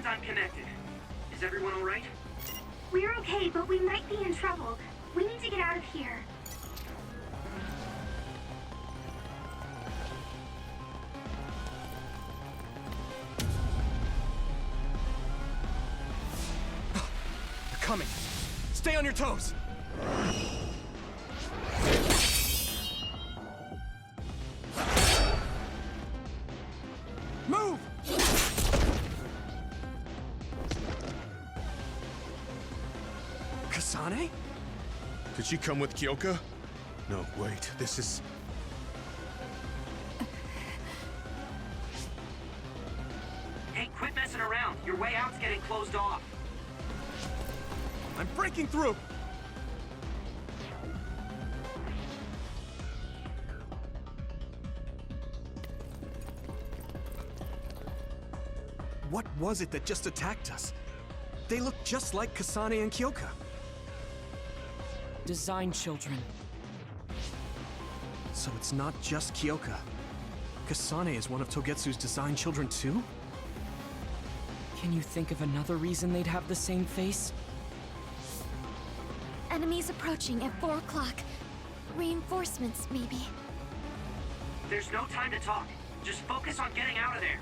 I'm connected. Is everyone alright? We're okay, but we might be in trouble. We need to get out of here. They're coming. Stay on your toes. Move! Kasane? Did she come with Kyoka? No, wait, this is... Hey, quit messing around. Your way out's getting closed off. I'm breaking through! What was it that just attacked us? They look just like Kasane and Kyoka. Design children. So it's not just Kyoka. Kasane is one of Togetsu's design children too? Can you think of another reason they'd have the same face? Enemies approaching at 4 o'clock. Reinforcements, maybe. There's no time to talk. Just focus on getting out of there.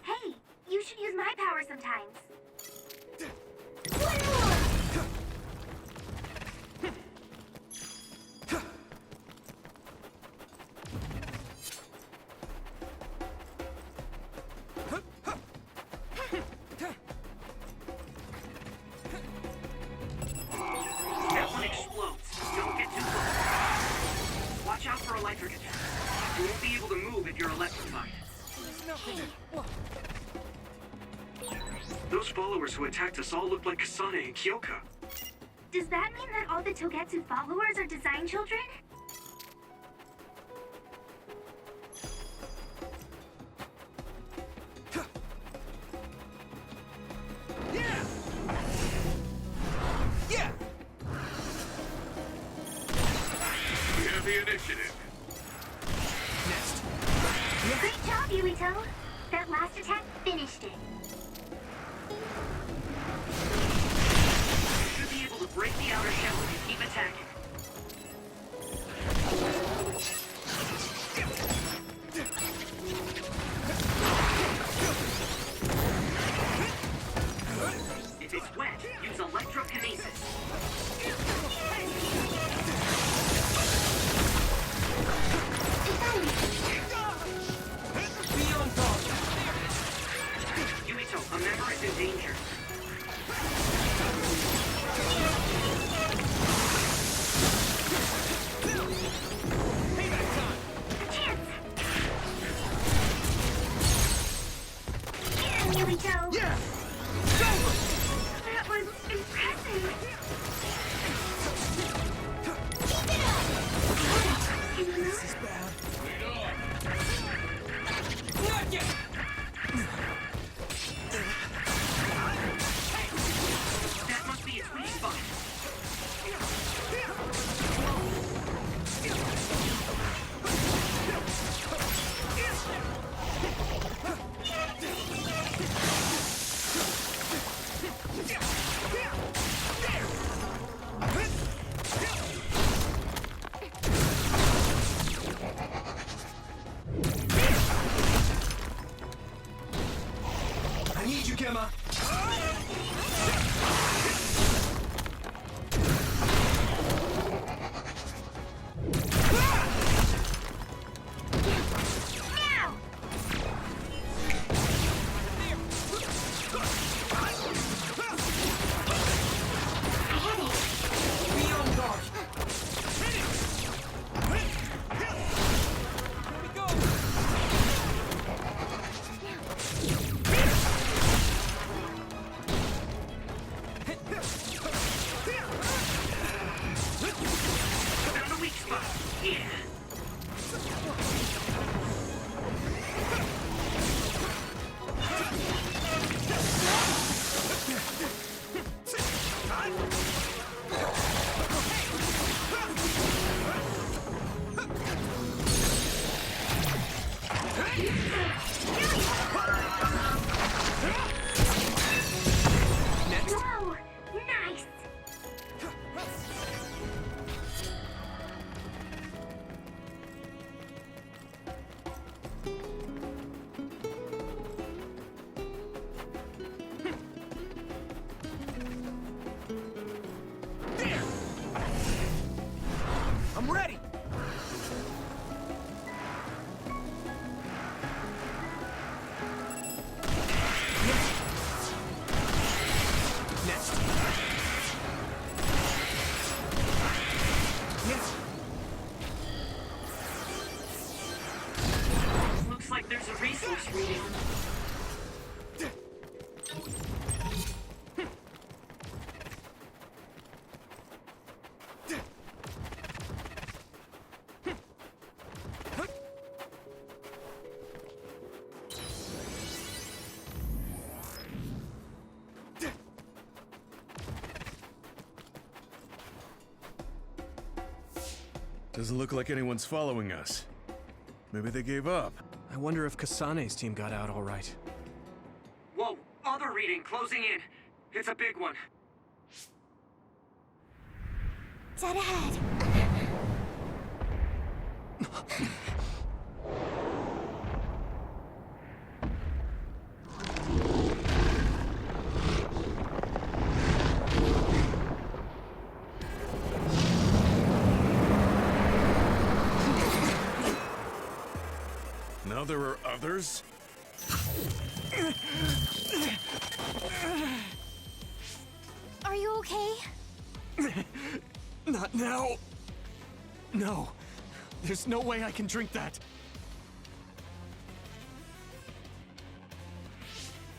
Hey, you should use my power sometimes. That one explodes. Don't get too close. Watch out for electric attacks. You won't be able to move if you're electrified. Those followers who attacked us all look like Kasane and Kyoka. Does that mean that all the Togetsu followers are design children? Yeah! Yeah! We have the initiative. Next. Great job, Yuito. That last attack finished it. You should be able to break the outer shell if you keep attacking. If it's wet, use electrokinesis. Yuito, a member is in danger. Found a weak spot. Yeah. Whoa! Nice! I'm ready! Next. Yes. Looks like there's a resource reading. Doesn't look like anyone's following us. Maybe they gave up. I wonder if Kasane's team got out all right. Whoa, other reading closing in. It's a big one. Dead ahead. Now there are others? Are you okay? Not now. No. There's no way I can drink that.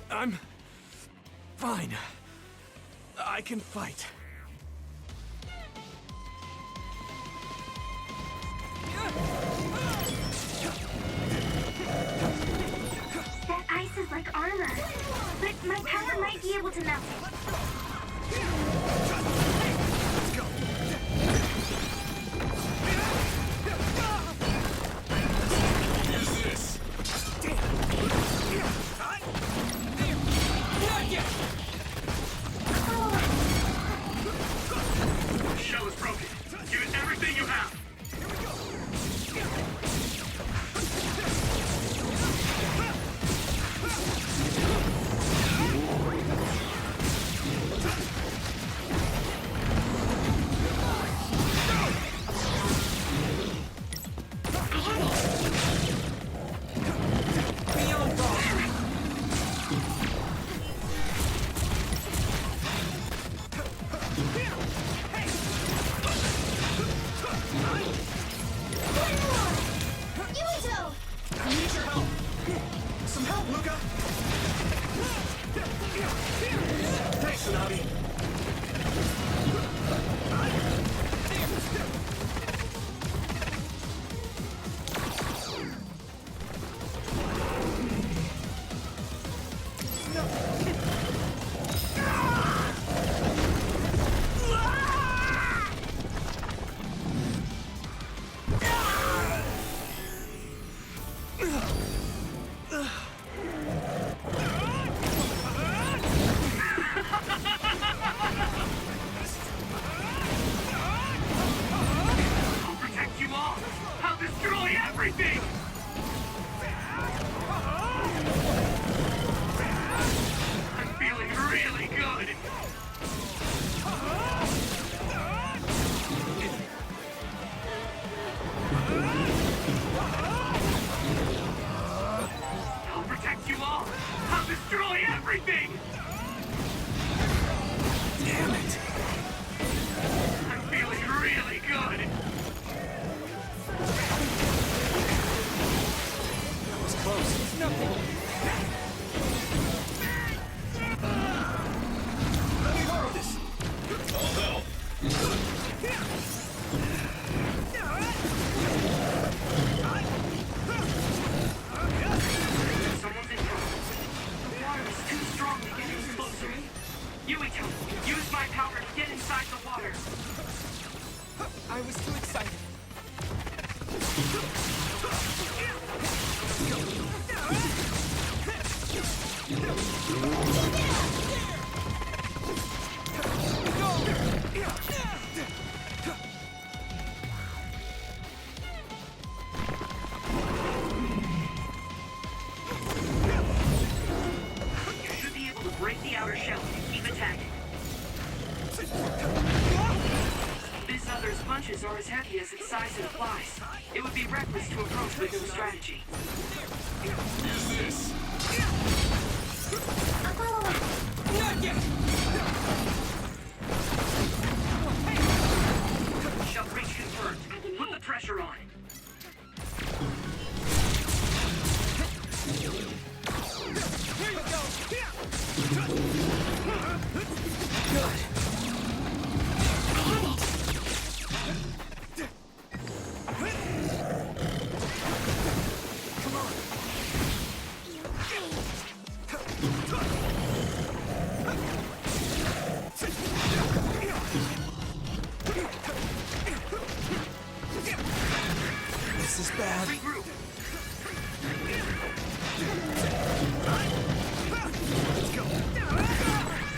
I'm fine. I can fight. That ice is like armor. But my power might be able to melt it. Let's go. Use this! The shell is broken. Give it everything you have. Yuito! I need your help. Some help, Luca. Thanks, Tsunami. Father. I was too excited. You should be able to break the outer shell if you keep attacking. This other's punches are as heavy as its size implies. It would be reckless to approach with no strategy. I'll follow up. Not yet! Shell breach confirmed. Put the pressure on. Here you go! Good. This is bad. Regroup.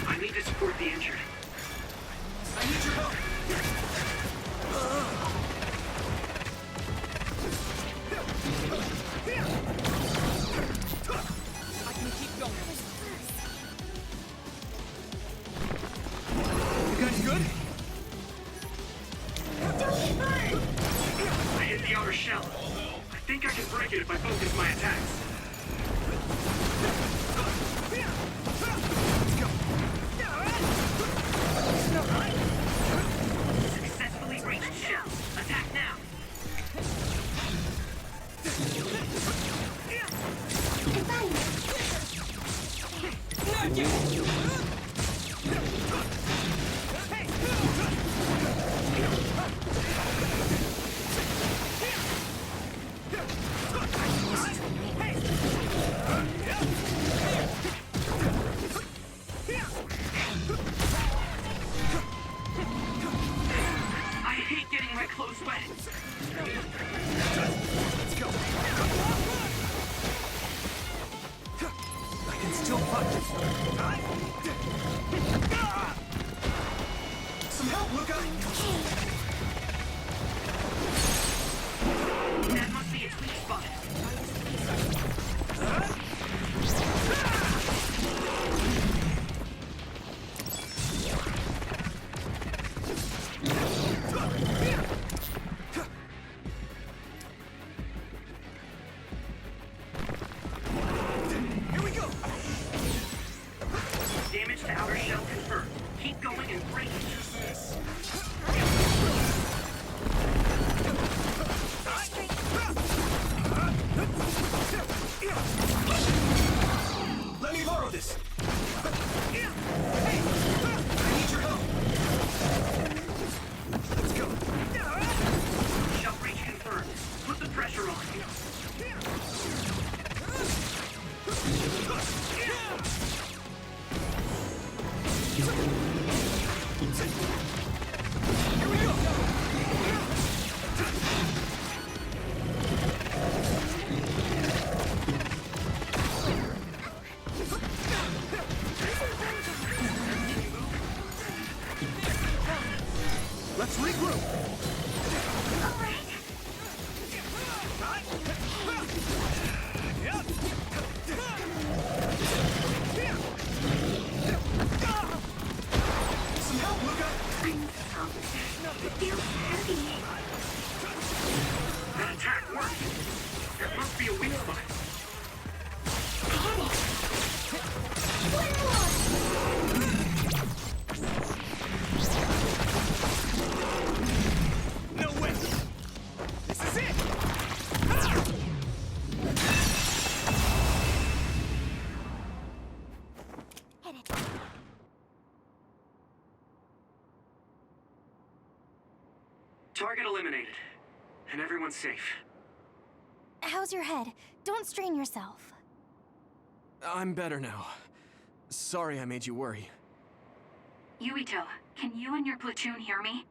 I need to support the injured. I need your help. I can keep going. You guys good? I hit the outer shell. I think I can break it if I focus my attacks. Successfully reached shell. Attack now. Not yet! I hate getting my clothes wet. I can still punch. Some help, Luca! That must be its weak spot. Here we go! Damage to outer shell confirmed. Keep going and break it. Let me borrow this! Hey! I need your help! Let's go! Shell breach confirmed. Put the pressure on. Here we go! Let's regroup! All right. Some help, Luca! It feels heavy. That attack worked. There must be a weak spot. I hit it. One more. No way! This is it! Hit it. Target eliminated. And everyone's safe. How's your head? Don't strain yourself. I'm better now. Sorry I made you worry. Yuito, Can you and your platoon hear me?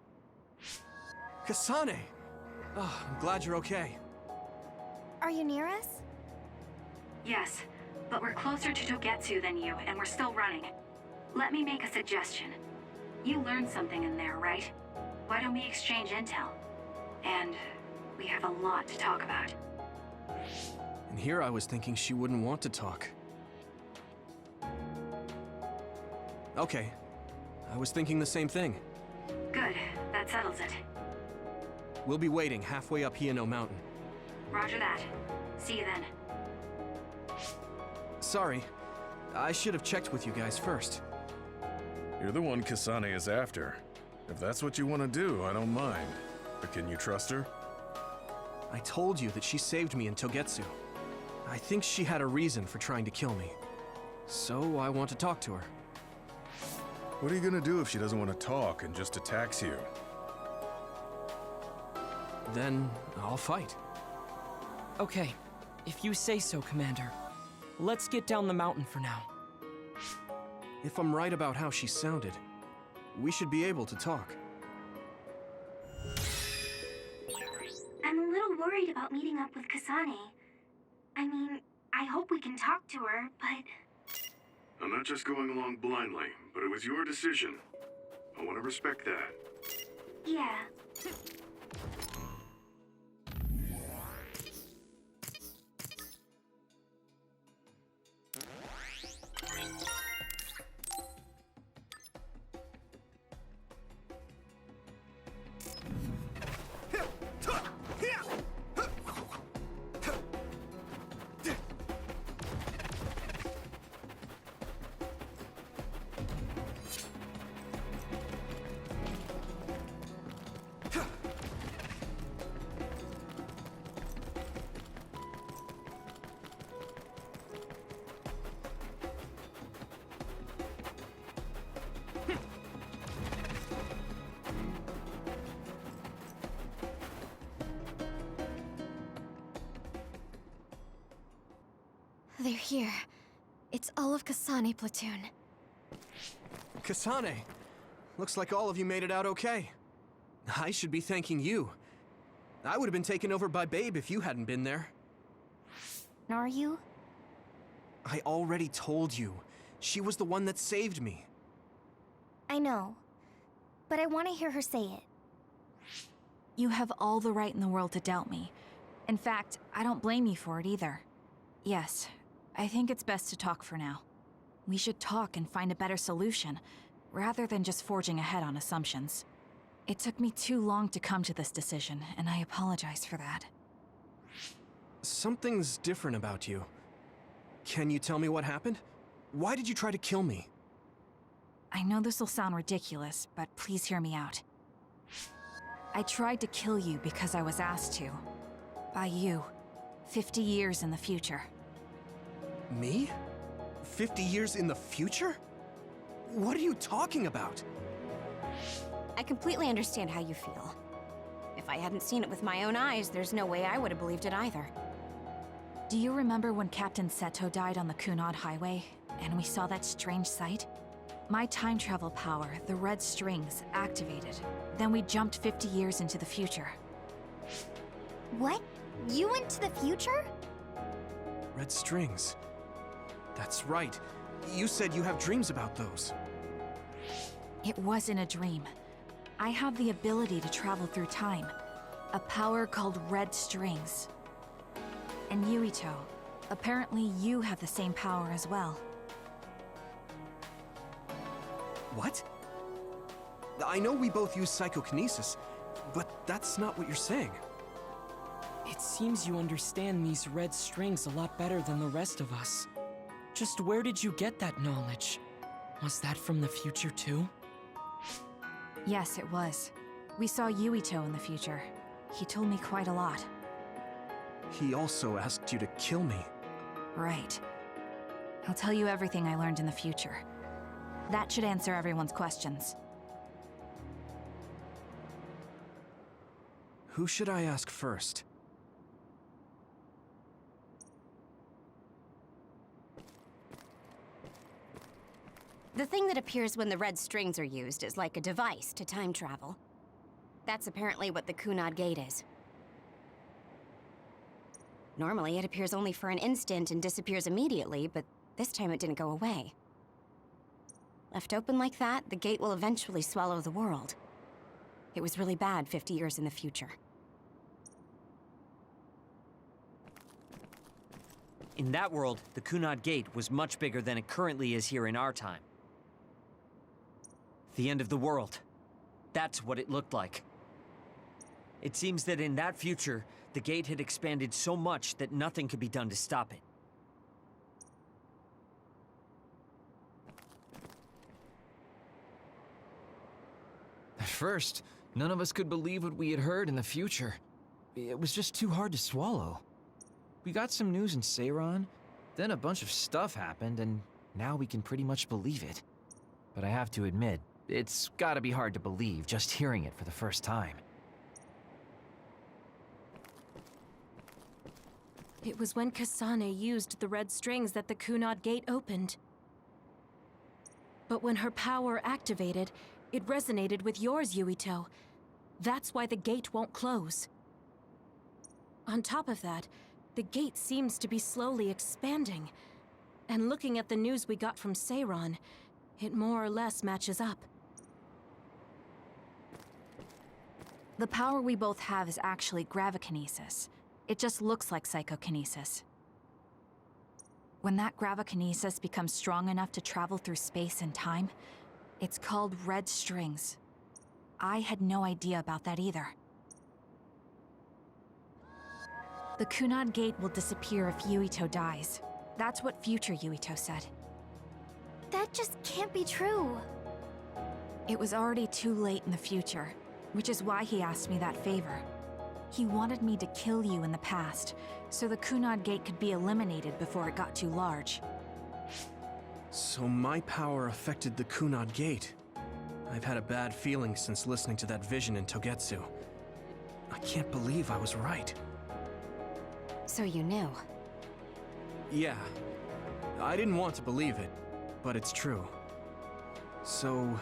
Kasane! Oh, I'm glad you're okay. Are you near us? Yes, but we're closer to Togetsu than you, and we're still running. Let me make a suggestion. You learned something in there, right? Why don't we exchange intel? And we have a lot to talk about. And here I was thinking she wouldn't want to talk. Okay. I was thinking the same thing. Good, that settles it. We'll be waiting halfway up Hiyano Mountain. Roger that. See you then. Sorry. I should have checked with you guys first. You're the one Kasane is after. If that's what you want to do, I don't mind. But can you trust her? I told you that she saved me in Togetsu. I think she had a reason for trying to kill me. So I want to talk to her. What are you gonna do if she doesn't want to talk and just attacks you? Then I'll fight. Okay, if you say so, Commander. Let's get down the mountain for now. If I'm right about how she sounded, we should be able to talk. I'm a little worried about meeting up with Kasane. I mean, I hope we can talk to her, but... I'm not just going along blindly, but it was your decision. I want to respect that. yeah. They're here. It's all of Kasane platoon. Kasane! Looks like all of you made it out okay. I should be thanking you. I would have been taken over by Babe if you hadn't been there. Are you? I already told you. She was the one that saved me. I know. But I want to hear her say it. You have all the right in the world to doubt me. In fact, I don't blame you for it either. Yes, I think it's best to talk for now. We should talk and find a better solution, rather than just forging ahead on assumptions. It took me too long to come to this decision, and I apologize for that. Something's different about you. Can you tell me what happened? Why did you try to kill me? I know this will sound ridiculous, but please hear me out. I tried to kill you because I was asked to. By you. 50 years in the future. Me? 50 years in the future? What are you talking about? I completely understand how you feel. If I hadn't seen it with my own eyes, there's no way I would have believed it either. Do you remember when Captain Seto died on the Kunad Highway, and we saw that strange sight? My time travel power, the red strings, activated. Then we jumped 50 years into the future. What? You went to the future? Red strings. That's right. You said you have dreams about those. It wasn't a dream. I have the ability to travel through time. A power called red strings. And Yuito, apparently you have the same power as well. What? I know we both use psychokinesis, but that's not what you're saying. It seems you understand these red strings a lot better than the rest of us. Just where did you get that knowledge? Was that from the future too? Yes, it was. We saw Yuito in the future. He told me quite a lot. He also asked you to kill me. Right. I'll tell you everything I learned in the future. That should answer everyone's questions. Who should I ask first? The thing that appears when the red strings are used is like a device to time travel. That's apparently what the Kunad Gate is. Normally, it appears only for an instant and disappears immediately, but this time it didn't go away. Left open like that, the gate will eventually swallow the world. It was really bad 50 years in the future. In that world, the Kunad Gate was much bigger than it currently is here in our time. The end of the world. That's what it looked like. It seems that in that future, the gate had expanded so much that nothing could be done to stop it. At first, none of us could believe what we had heard in the future. It was just too hard to swallow. We got some news in Seiran, then a bunch of stuff happened, and now we can pretty much believe it. But I have to admit, it's gotta be hard to believe just hearing it for the first time. It was when Kasane used the red strings that the Kunad Gate opened. But when her power activated, it resonated with yours, Yuito. That's why the gate won't close. On top of that, the gate seems to be slowly expanding. And looking at the news we got from Seiran, it more or less matches up. The power we both have is actually gravikinesis. It just looks like psychokinesis. When that gravikinesis becomes strong enough to travel through space and time, it's called red strings. I had no idea about that either. The Kunad Gate will disappear if Yuito dies. That's what future Yuito said. That just can't be true. It was already too late in the future, which is why he asked me that favor. He wanted me to kill you in the past, so the Kunad Gate could be eliminated before it got too large. So my power affected the Kunad Gate. I've had a bad feeling since listening to that vision in Togetsu. I can't believe I was right. So you knew. Yeah. I didn't want to believe it, but it's true. So,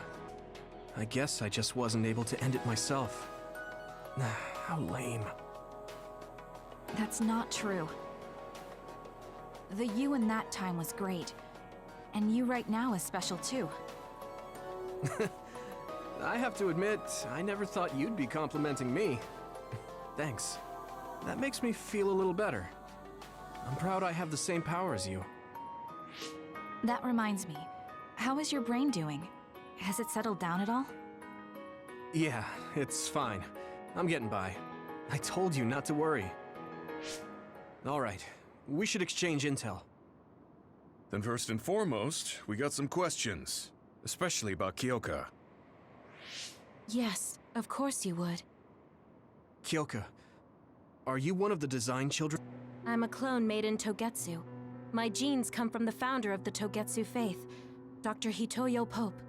I guess I just wasn't able to end it myself. How lame. That's not true. The you in that time was great, and you right now is special too. I have to admit, I never thought you'd be complimenting me. Thanks. That makes me feel a little better. I'm proud I have the same power as you. That reminds me, how is your brain doing? Has it settled down at all? Yeah, it's fine. I'm getting by. I told you not to worry. All right, we should exchange intel. Then first and foremost, we got some questions. Especially about Kyoka. Yes, of course you would. Kyoka, are you one of the design children? I'm a clone made in Togetsu. My genes come from the founder of the Togetsu faith, Dr. Hitoyo Pope.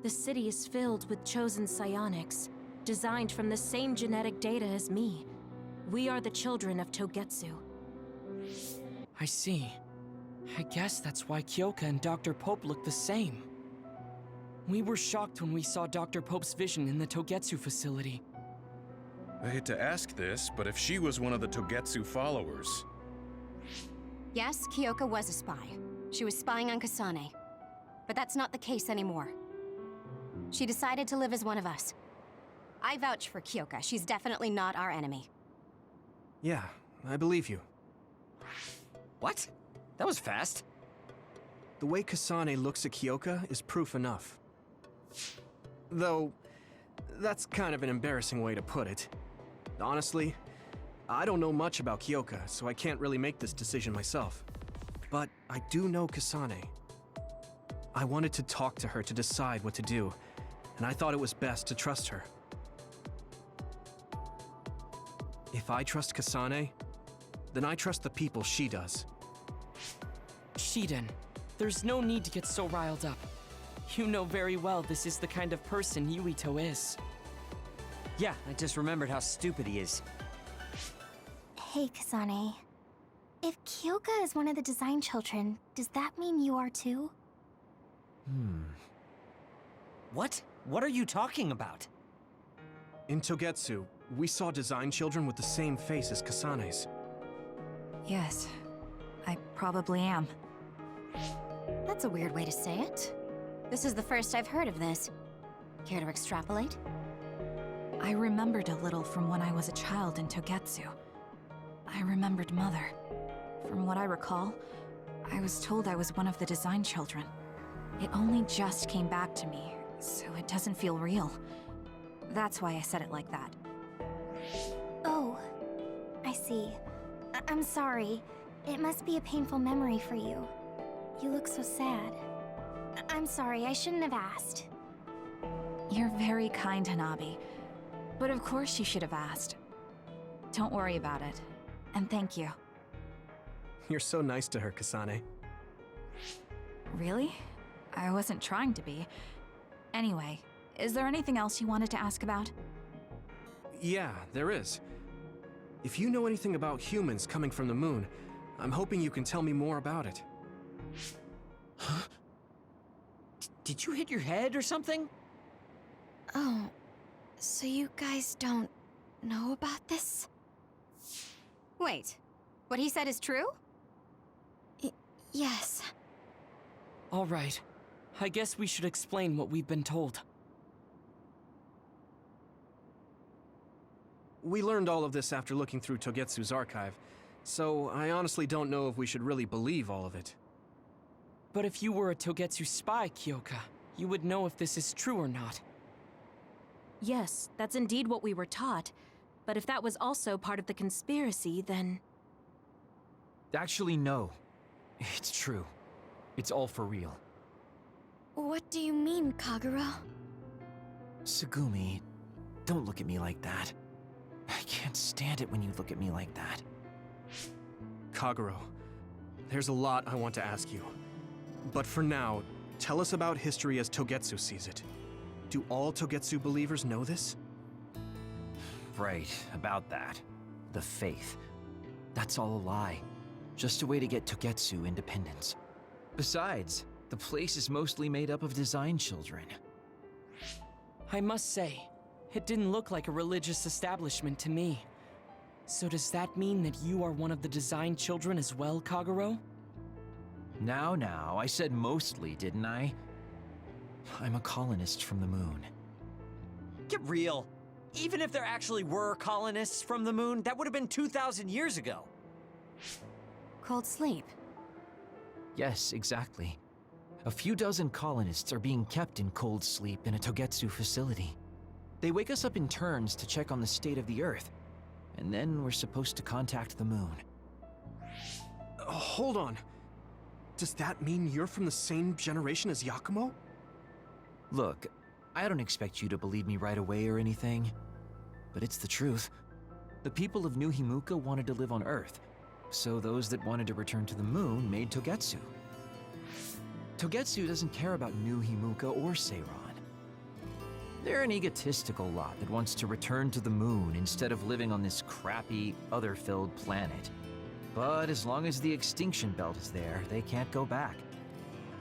The city is filled with chosen psionics, designed from the same genetic data as me. We are the children of Togetsu. I see. I guess that's why Kyoka and Dr. Pope look the same. We were shocked when we saw Dr. Pope's vision in the Togetsu facility. I hate to ask this, but if she was one of the Togetsu followers... Yes, Kyoka was a spy. She was spying on Kasane. But that's not the case anymore. She decided to live as one of us. I vouch for Kyoka. She's definitely not our enemy. Yeah, I believe you. What? That was fast. The way Kasane looks at Kyoka is proof enough. Though, that's kind of an embarrassing way to put it. Honestly, I don't know much about Kyoka, so I can't really make this decision myself. But I do know Kasane. I wanted to talk to her to decide what to do, and I thought it was best to trust her. If I trust Kasane, then I trust the people she does. Shiden, there's no need to get so riled up. You know very well this is the kind of person Yuito is. Yeah, I just remembered how stupid he is. Hey, Kasane. If Kyoka is one of the design children, does that mean you are too? What? What are you talking about? In Togetsu, we saw design children with the same face as Kasane's. Yes, I probably am. That's a weird way to say it. This is the first I've heard of this. Care to extrapolate? I remembered a little from when I was a child in Togetsu. I remembered Mother. From what I recall, I was told I was one of the design children. It only just came back to me, so it doesn't feel real. That's why I said it like that. Oh, I see. I'm sorry. It must be a painful memory for you. You look so sad. I'm sorry, I shouldn't have asked. You're very kind, Hanabi. But of course you should have asked. Don't worry about it. And thank you. You're so nice to her, Kasane. Really? I wasn't trying to be. Anyway, is there anything else you wanted to ask about? Yeah, there is. If you know anything about humans coming from the moon, I'm hoping you can tell me more about it. Huh? Did you hit your head or something? Oh, so you guys don't know about this? Wait, what he said is true? Yes. All right. I guess we should explain what we've been told. We learned all of this after looking through Togetsu's archive, so I honestly don't know if we should really believe all of it. But if you were a Togetsu spy, Kyoka, you would know if this is true or not. Yes, that's indeed what we were taught. But if that was also part of the conspiracy, then... Actually, no. It's true. It's all for real. What do you mean, Kagura? Tsugumi, don't look at me like that. I can't stand it when you look at me like that. Kaguro, there's a lot I want to ask you. But for now, tell us about history as Togetsu sees it. Do all Togetsu believers know this? Right, about that. The faith. That's all a lie. Just a way to get Togetsu independence. Besides, the place is mostly made up of design children. I must say, it didn't look like a religious establishment to me. So does that mean that you are one of the design children as well, Kaguro? Now, I said mostly, didn't I? I'm a colonist from the moon. Get real. Even if there actually were colonists from the moon, that would have been 2,000 years ago. Cold sleep. Yes, exactly. A few dozen colonists are being kept in cold sleep in a Togetsu facility. They wake us up in turns to check on the state of the Earth, and then we're supposed to contact the moon. Hold on. Does that mean you're from the same generation as Yakumo? Look, I don't expect you to believe me right away or anything, but it's the truth. The people of New Himuka wanted to live on Earth, so those that wanted to return to the moon made Togetsu. Togetsu doesn't care about New Himuka or Seiran. They're an egotistical lot that wants to return to the moon instead of living on this crappy, other-filled planet. But as long as the extinction belt is there, they can't go back.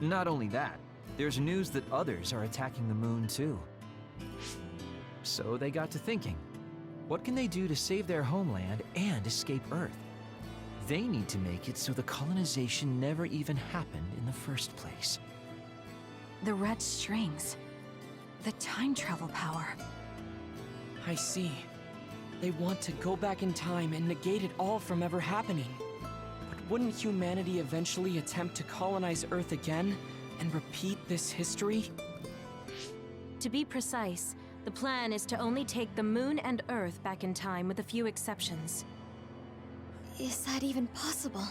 Not only that, there's news that others are attacking the moon too. So they got to thinking, what can they do to save their homeland and escape Earth? They need to make it so the colonization never even happened in the first place. The red strings. The time travel power. I see. They want to go back in time and negate it all from ever happening. But wouldn't humanity eventually attempt to colonize Earth again and repeat this history? To be precise, the plan is to only take the moon and Earth back in time with a few exceptions. Is that even possible?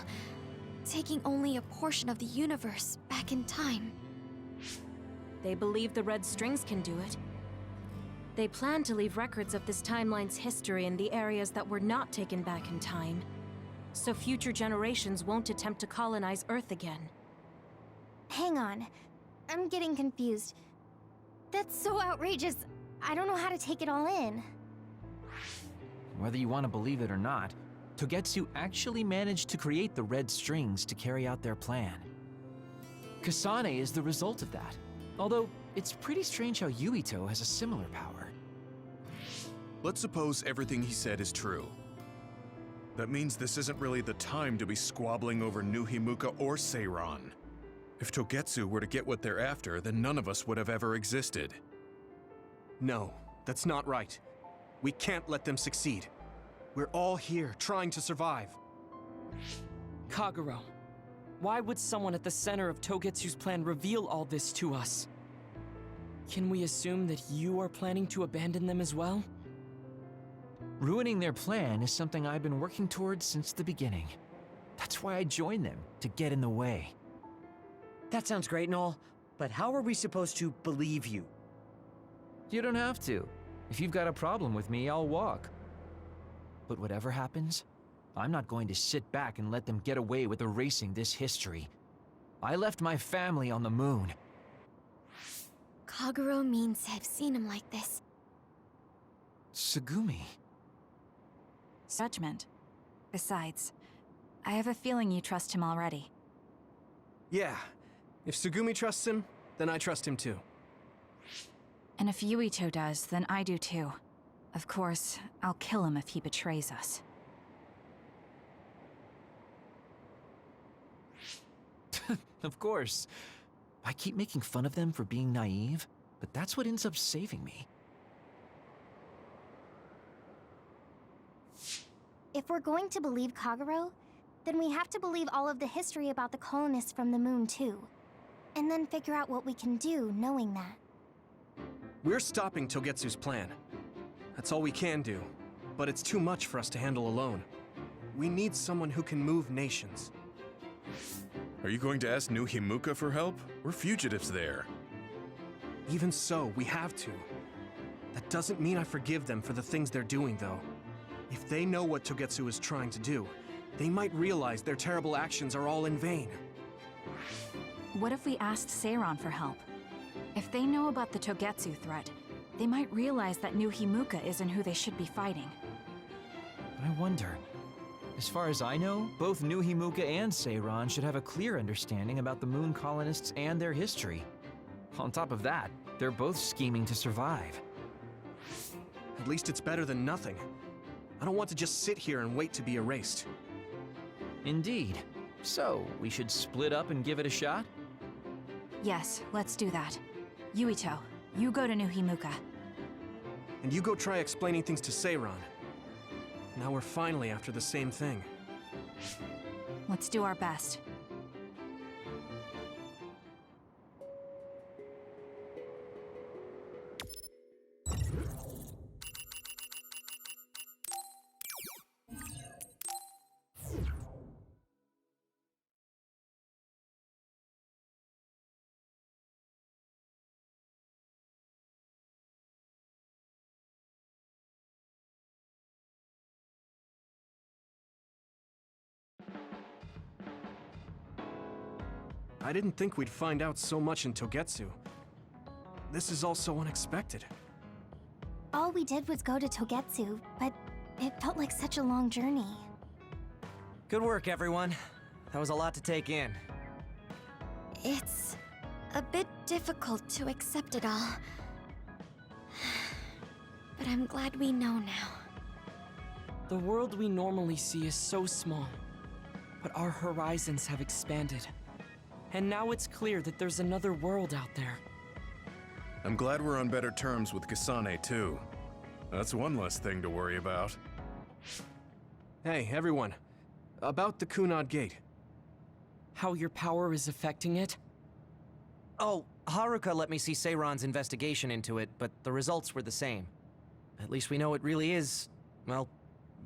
Taking only a portion of the universe back in time? They believe the red strings can do it. They plan to leave records of this timeline's history in the areas that were not taken back in time, so future generations won't attempt to colonize Earth again. Hang on. I'm getting confused. That's so outrageous. I don't know how to take it all in. Whether you want to believe it or not, Togetsu actually managed to create the red strings to carry out their plan. Kasane is the result of that. Although, it's pretty strange how Yuito has a similar power. Let's suppose everything he said is true. That means this isn't really the time to be squabbling over New Himuka or Seiran. If Togetsu were to get what they're after, then none of us would have ever existed. No, that's not right. We can't let them succeed. We're all here, trying to survive. Kagero, why would someone at the center of Togetsu's plan reveal all this to us? Can we assume that you are planning to abandon them as well? Ruining their plan is something I've been working towards since the beginning. That's why I joined them, to get in the way. That sounds great and all, but how are we supposed to believe you? You don't have to. If you've got a problem with me, I'll walk. But whatever happens, I'm not going to sit back and let them get away with erasing this history. I left my family on the moon. Kagero means I've seen him like this. Tsugumi. Judgment. Besides, I have a feeling you trust him already. Yeah, if Tsugumi trusts him, then I trust him too. And if Yuito does, then I do too. Of course, I'll kill him if he betrays us. Of course. I keep making fun of them for being naive, but that's what ends up saving me. If we're going to believe Kagero, then we have to believe all of the history about the colonists from the moon too. And then figure out what we can do knowing that. We're stopping Togetsu's plan. That's all we can do, but it's too much for us to handle alone. We need someone who can move nations. Are you going to ask New Himuka for help? We're fugitives there. Even so, we have to. That doesn't mean I forgive them for the things they're doing, though. If they know what Togetsu is trying to do, they might realize their terrible actions are all in vain. What if we asked Seiran for help? If they know about the Togetsu threat, they might realize that New Himuka isn't who they should be fighting. I wonder. As far as I know, both New Himuka and Seiran should have a clear understanding about the moon colonists and their history. On top of that, they're both scheming to survive. At least it's better than nothing. I don't want to just sit here and wait to be erased. Indeed. So, we should split up and give it a shot? Yes, let's do that. Yuito, you go to New Himuka. And you go try explaining things to Seiran. Now we're finally after the same thing. Let's do our best. I didn't think we'd find out so much in Togetsu. This is all so unexpected. All we did was go to Togetsu, but it felt like such a long journey. Good work, everyone. That was a lot to take in. It's a bit difficult to accept it all. But I'm glad we know now. The world we normally see is so small, but our horizons have expanded. And now it's clear that there's another world out there. I'm glad we're on better terms with Kasane, too. That's one less thing to worry about. Hey, everyone. About the Kunad Gate. How your power is affecting it? Oh, Haruka let me see Seiran's investigation into it, but the results were the same. At least we know it really is, well,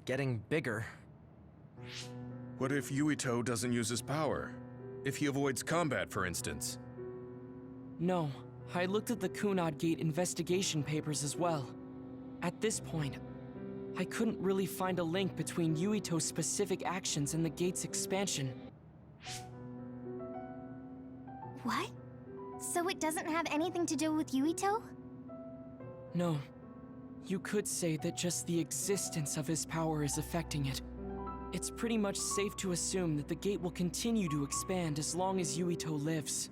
getting bigger. What if Yuito doesn't use his power? If he avoids combat, for instance? No, I looked at the Kunad Gate investigation papers as well. At this point, I couldn't really find a link between Yuito's specific actions and the gate's expansion. What? So it doesn't have anything to do with Yuito? No. You could say that just the existence of his power is affecting it. It's pretty much safe to assume that the gate will continue to expand as long as Yuito lives.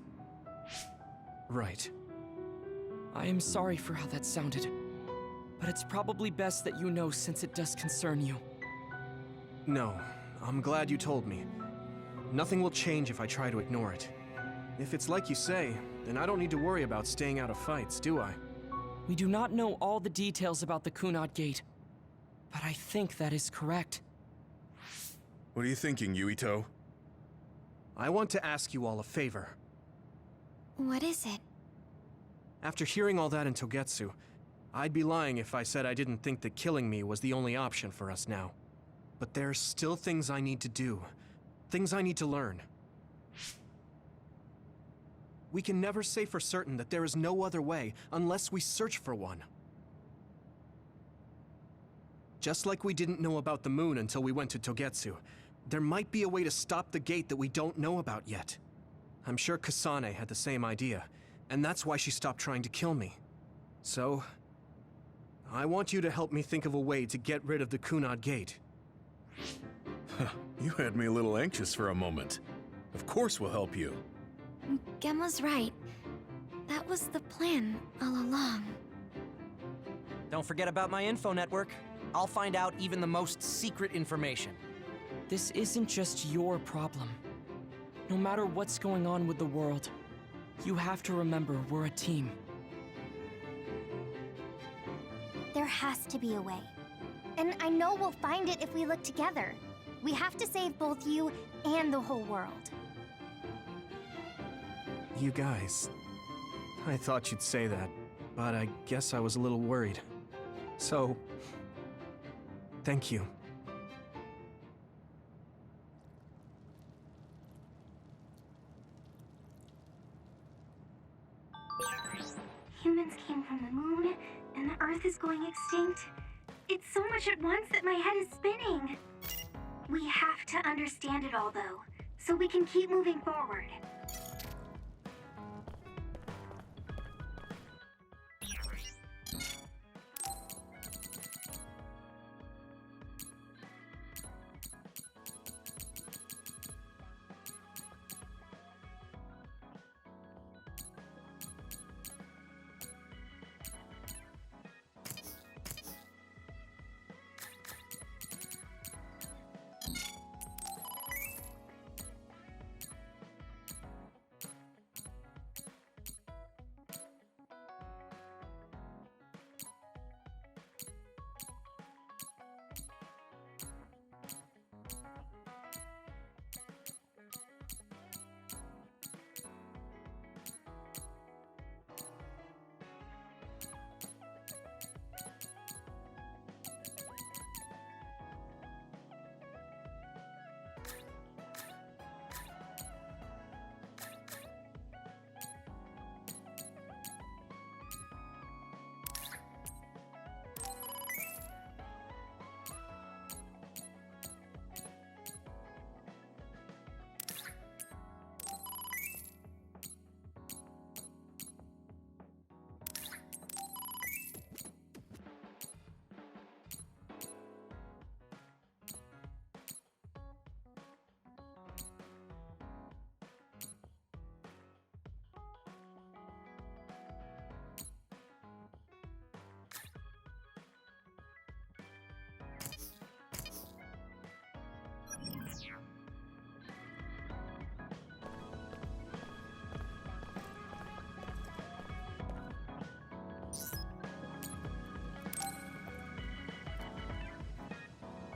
Right. I am sorry for how that sounded, but it's probably best that you know since it does concern you. No, I'm glad you told me. Nothing will change if I try to ignore it. If it's like you say, then I don't need to worry about staying out of fights, do I? We do not know all the details about the Kunad Gate, but I think that is correct. What are you thinking, Yuito? I want to ask you all a favor. What is it? After hearing all that in Togetsu, I'd be lying if I said I didn't think that killing me was the only option for us now. But there's still things I need to do. Things I need to learn. We can never say for certain that there is no other way unless we search for one. Just like we didn't know about the moon until we went to Togetsu, there might be a way to stop the gate that we don't know about yet. I'm sure Kasane had the same idea, and that's why she stopped trying to kill me. So, I want you to help me think of a way to get rid of the Kunad Gate. You had me a little anxious for a moment. Of course we'll help you. Gemma's right. That was the plan all along. Don't forget about my info network. I'll find out even the most secret information. This isn't just your problem. No matter what's going on with the world, you have to remember we're a team. There has to be a way. And I know we'll find it if we look together. We have to save both you and the whole world. You guys... I thought you'd say that, but I guess I was a little worried. So... thank you. Humans came from the moon, and the Earth is going extinct. It's so much at once that my head is spinning. We have to understand it all, though, so we can keep moving forward.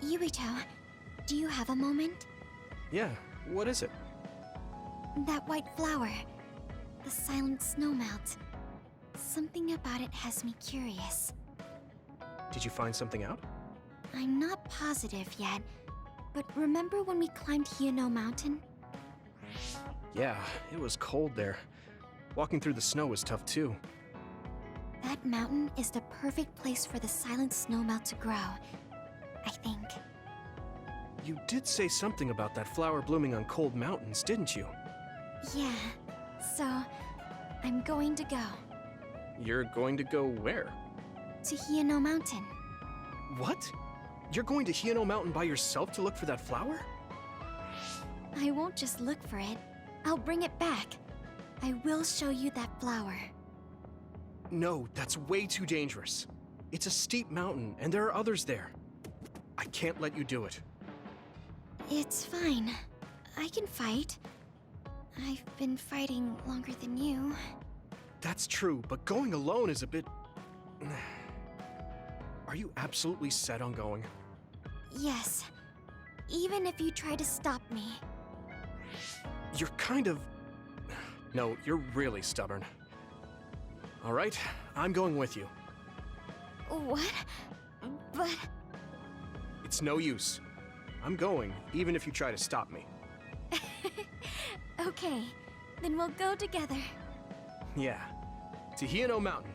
Yuito, do you have a moment? Yeah, what is it? That white flower. The silent snowmelt. Something about it has me curious. Did you find something out? I'm not positive yet, but remember when we climbed Hino Mountain? Yeah, it was cold there. Walking through the snow was tough too. That mountain is the perfect place for the silent snowmelt to grow, I think. You did say something about that flower blooming on cold mountains, didn't you? Yeah, so I'm going to go. You're going to go where? To Hino Mountain. What? You're going to Hino Mountain by yourself to look for that flower? I won't just look for it. I'll bring it back. I will show you that flower. No, that's way too dangerous. It's a steep mountain, and there are others there. I can't let you do it. It's fine. I can fight. I've been fighting longer than you. That's true, but going alone is a bit... Are you absolutely set on going? Yes. Even if you try to stop me. You're kind of... No, you're really stubborn. All right, I'm going with you. What? But... It's no use. I'm going, even if you try to stop me. Okay, then we'll go together. Yeah, to Hiano Mountain.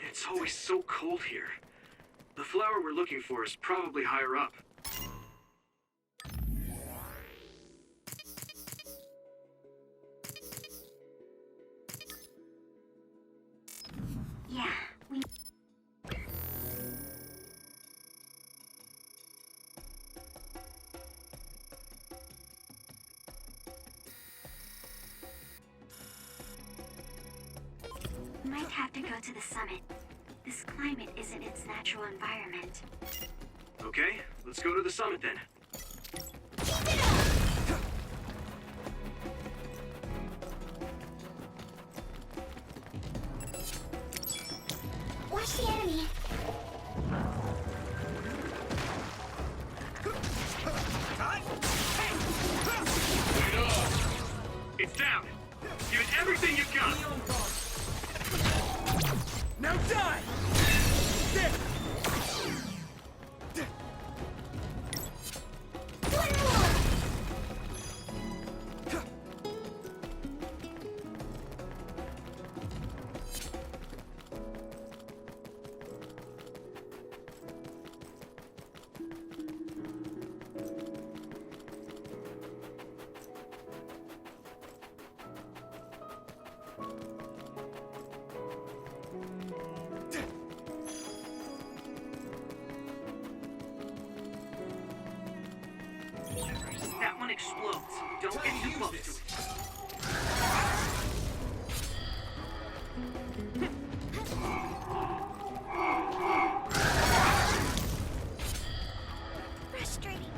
It's always so cold here. The flower we're looking for is probably higher up. Yeah, we... Might have to go to the summit. This climate isn't its natural environment. Okay, let's go to the summit then. Watch the enemy! It's down! Give it everything you've got! Now die! That one explodes. Don't get too close to it. Frustrating.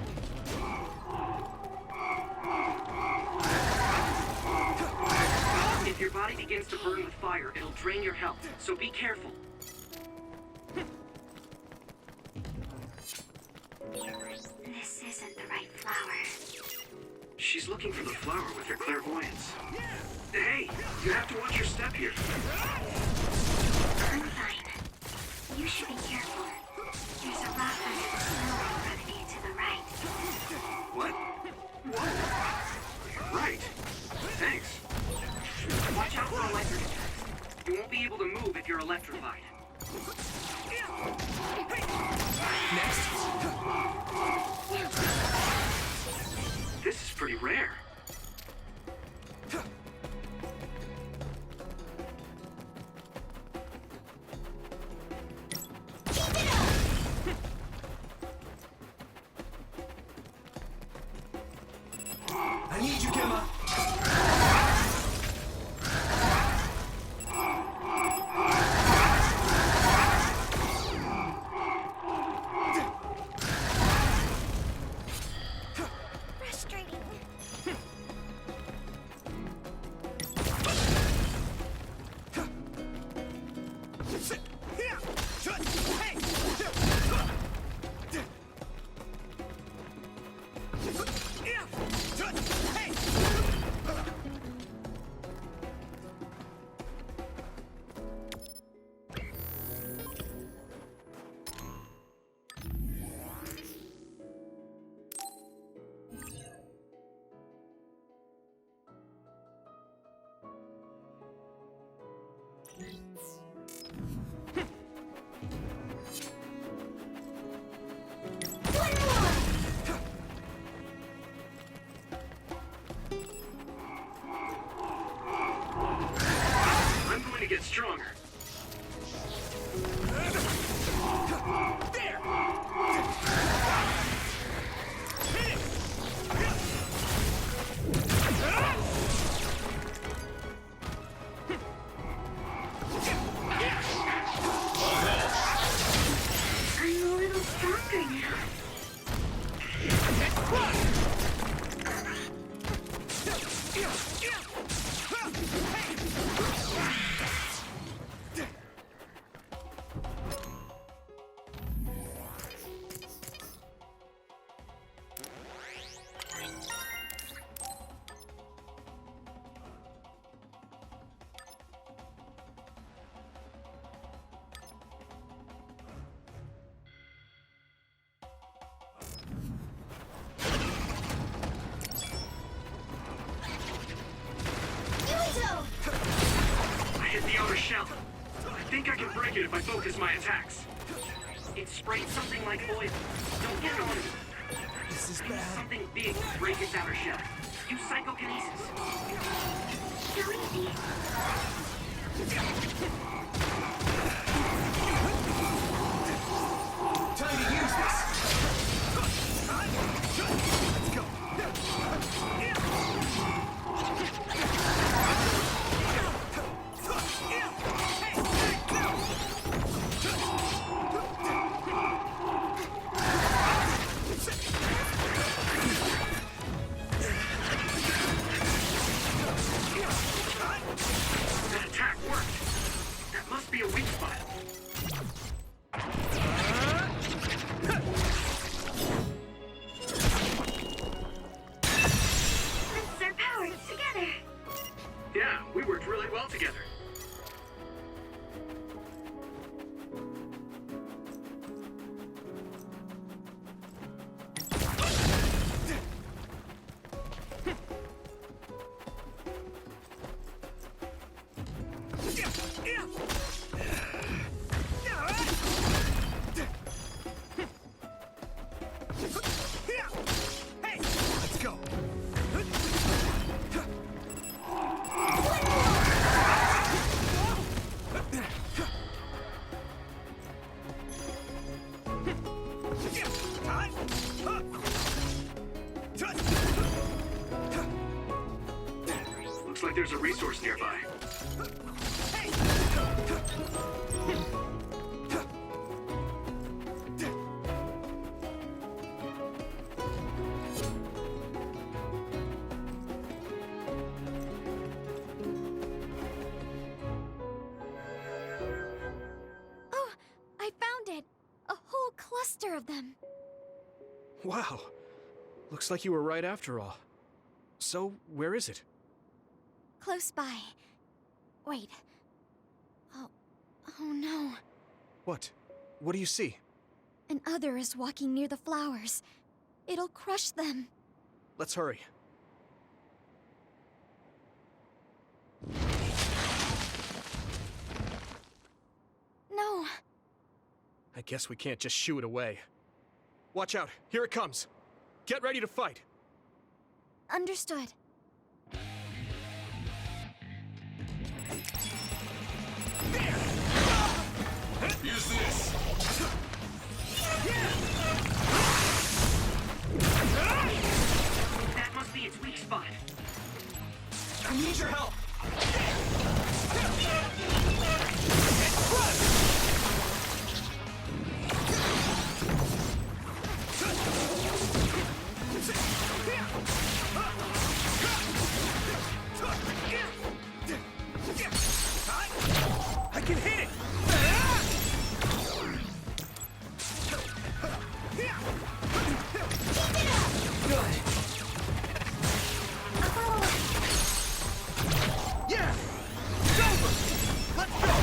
If your body begins to burn with fire, it'll drain your health, so be careful. This isn't the right flower. She's looking for the flower with her clairvoyance. Hey, you have to watch your step here. I'm fine. You should be careful. There's a rock under the snow in front of you to the right. What? Whoa. Right. Thanks. Watch out for electric attacks. You won't be able to move if you're electrified. This is pretty rare. I need you, Gemma! Frustrating. stronger. There! I'm a little stronger now. I hit the outer shell. I think I can break it if I focus my attacks. It sprayed something like oil. Don't get on it. This is I need bad. something big to break its outer shell. Use psychokinesis. So easy. Time to use this. Let's go. That attack worked. That must be a weak spot. This is our powers together. Yeah, we worked really well together. Let's go. Looks like there's a resource nearby. Oh, I found it. A whole cluster of them. Wow. Looks like you were right after all. So, where is it? Close by. Wait. Oh no. What? What do you see? An other is walking near the flowers. It'll crush them. Let's hurry. No. I guess we can't just shoo it away. Watch out, here it comes. Get ready to fight. Understood. Use this! That must be its weak spot. I need your help. I can hit it. Good. Yeah! It's over! Let's go!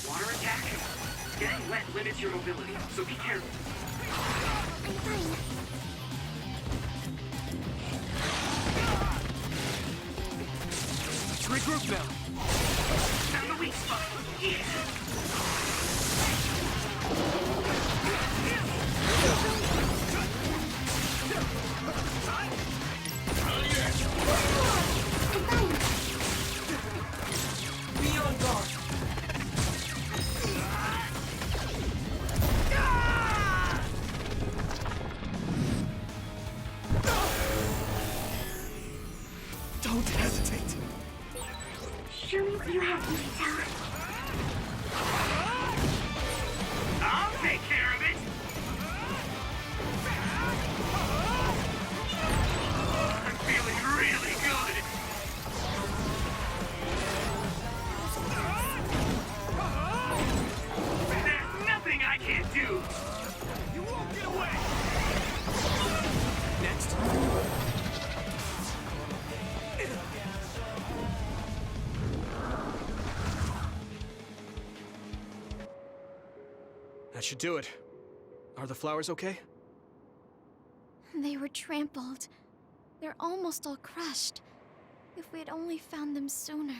Water attack? Getting wet limits your mobility, so be careful. I'm fine. Let's regroup now. Found the weak Don't hesitate. Show me what you have, Yuito. I'll take care of it! I'm feeling really good! There's nothing I can't do! You won't get away! Next. That should do it. Are the flowers okay? They were trampled. They're almost all crushed. If we had only found them sooner.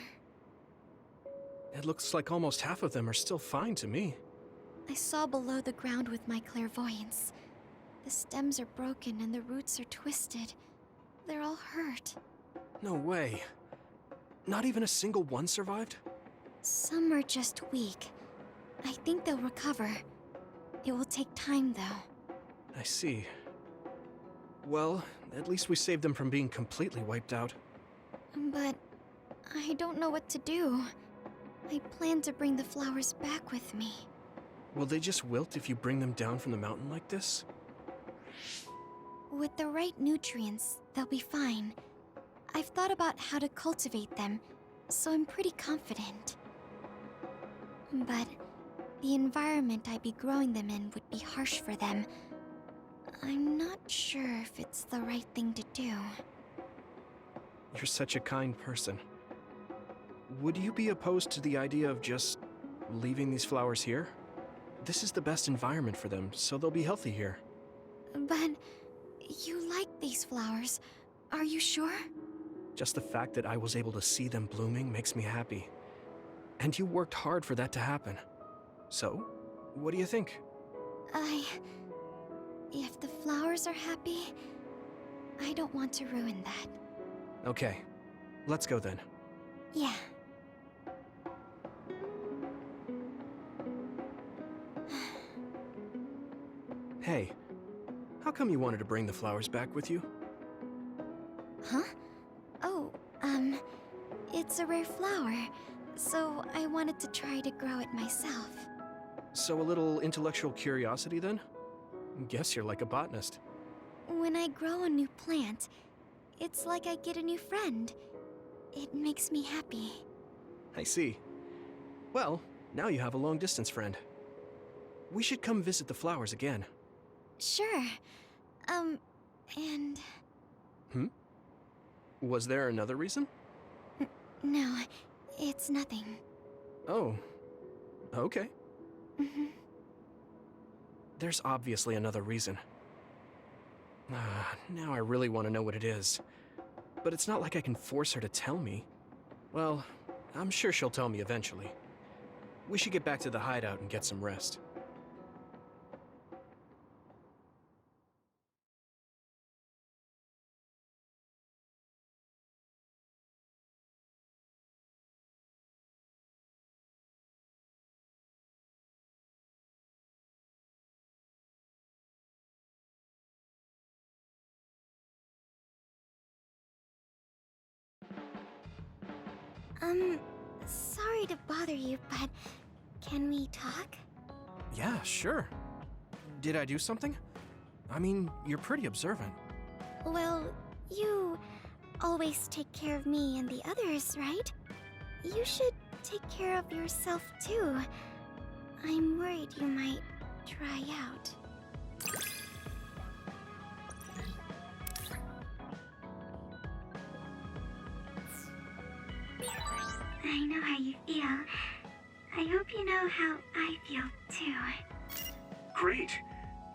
It looks like almost half of them are still fine to me. I saw below the ground with my clairvoyance. The stems are broken and the roots are twisted. They're all hurt. No way. Not even a single one survived? Some are just weak. I think they'll recover. It will take time, though. I see. Well, at least we saved them from being completely wiped out. But I don't know what to do. I plan to bring the flowers back with me. Will they just wilt if you bring them down from the mountain like this? With the right nutrients, they'll be fine. I've thought about how to cultivate them, so I'm pretty confident. But the environment I'd be growing them in would be harsh for them. I'm not sure if it's the right thing to do. You're such a kind person. Would you be opposed to the idea of just leaving these flowers here? This is the best environment for them, so they'll be healthy here. But you like these flowers, are you sure? Just the fact that I was able to see them blooming makes me happy. And you worked hard for that to happen. So, what do you think? If the flowers are happy, I don't want to ruin that. Okay, let's go then. Yeah. Hey, how come you wanted to bring the flowers back with you? Huh? Oh, it's a rare flower, so I wanted to try to grow it myself. So a little intellectual curiosity then? Guess you're like a botanist. When I grow a new plant, it's like I get a new friend. It makes me happy. I see. Well, now you have a long-distance friend. We should come visit the flowers again. Sure. And... Was there another reason? No, it's nothing. Oh, okay. Mhm. There's obviously another reason. Now I really want to know what it is. But it's not like I can force her to tell me. Well, I'm sure she'll tell me eventually. We should get back to the hideout and get some rest. Sorry to bother you, but can we talk? Yeah, sure. Did I do something? I mean, you're pretty observant. Well, you always take care of me and the others, right? You should take care of yourself too. I'm worried you might dry out. I know how you feel. I hope you know how I feel too. Great.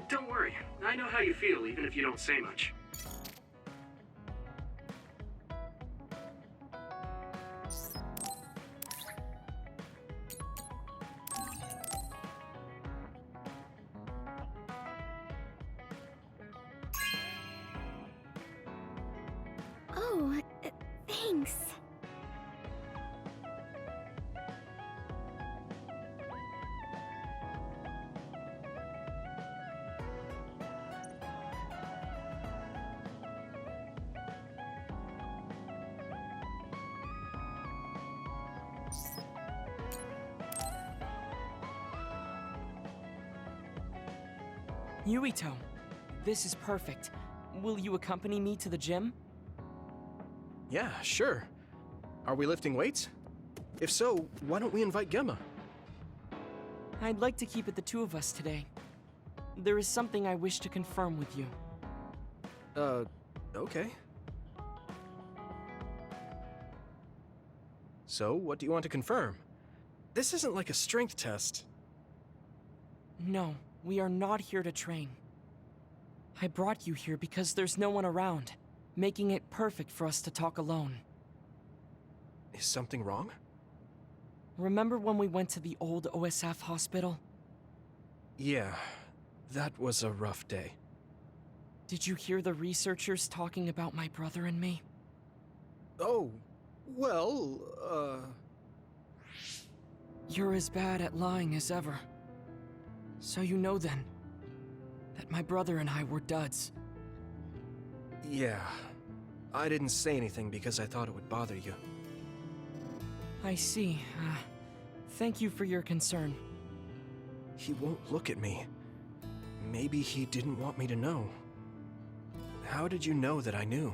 Don't worry. I know how you feel, even if you don't say much. Oh, thanks. Yuito, this is perfect. Will you accompany me to the gym? Yeah, sure. Are we lifting weights? If so, why don't we invite Gemma? I'd like to keep it the two of us today. There is something I wish to confirm with you. Okay. So, what do you want to confirm? This isn't like a strength test. No, we are not here to train. I brought you here because there's no one around, making it perfect for us to talk alone. Is something wrong? Remember when we went to the old OSF hospital? Yeah, that was a rough day. Did you hear the researchers talking about my brother and me? Oh, well, You're as bad at lying as ever. So you know then, that my brother and I were duds. Yeah. I didn't say anything because I thought it would bother you. I see. Thank you for your concern. He won't look at me. Maybe he didn't want me to know. How did you know that I knew?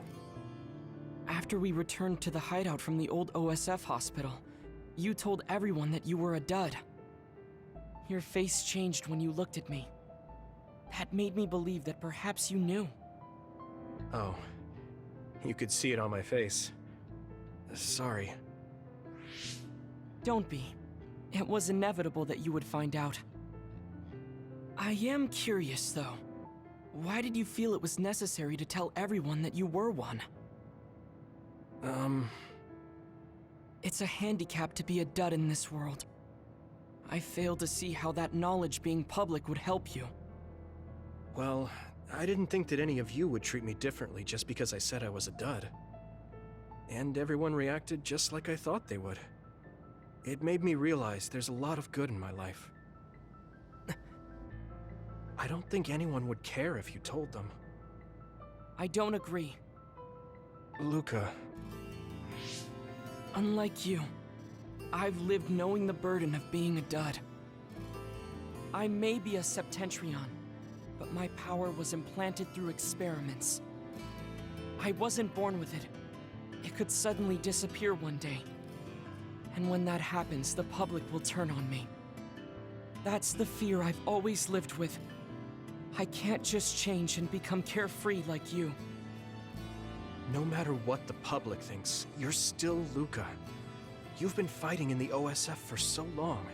After we returned to the hideout from the old OSF hospital, you told everyone that you were a dud. Your face changed when you looked at me. That made me believe that perhaps you knew. Oh. You could see it on my face. Sorry. Don't be. It was inevitable that you would find out. I am curious, though. Why did you feel it was necessary to tell everyone that you were one? It's a handicap to be a dud in this world. I fail to see how that knowledge being public would help you. Well, I didn't think that any of you would treat me differently just because I said I was a dud. And everyone reacted just like I thought they would. It made me realize there's a lot of good in my life. I don't think anyone would care if you told them. I don't agree. Luca. Unlike you, I've lived knowing the burden of being a dud. I may be a Septentrion, but my power was implanted through experiments. I wasn't born with it. It could suddenly disappear one day. And when that happens, the public will turn on me. That's the fear I've always lived with. I can't just change and become carefree like you. No matter what the public thinks, you're still Luca. You've been fighting in the OSF for so long.